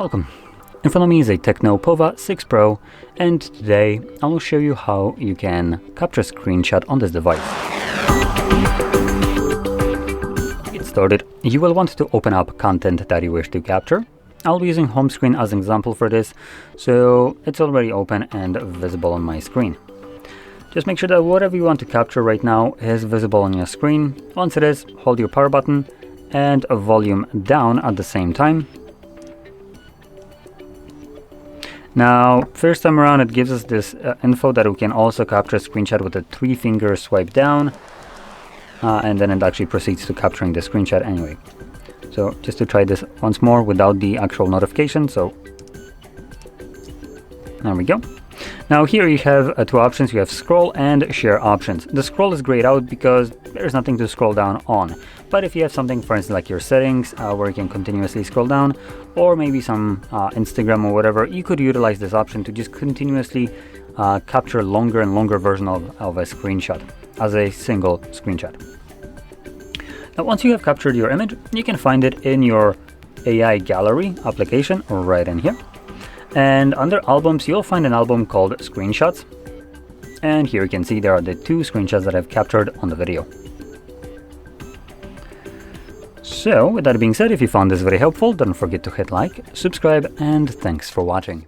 Welcome. In front of me is a TECNO Pova 6 Pro, and today I will show you how you can capture a screenshot on this device. To get started, you will want to open up content that you wish to capture. I'll be using home screen as an example for this, so it's already open and visible on my screen. Just make sure that whatever you want to capture right now is visible on your screen. Once it is, hold your power button and volume down at the same time. Now, first time around it gives us this info that we can also capture a screenshot with a 3-finger swipe down, and then it actually proceeds to capturing the screenshot anyway. So just to try this once more without the actual notification, so there we go. Now here you have two options. You have scroll and share options. The scroll is grayed out because there's nothing to scroll down on. But if you have something, for instance, like your settings, where you can continuously scroll down, or maybe some Instagram or whatever, you could utilize this option to just continuously capture longer and longer version of a screenshot as a single screenshot. Now, once you have captured your image, you can find it in your AI gallery application right in here. And under albums, you'll find an album called Screenshots. And here you can see there are the 2 screenshots that I've captured on the video. So with that being said, if you found this very helpful, don't forget to hit like, subscribe, and thanks for watching.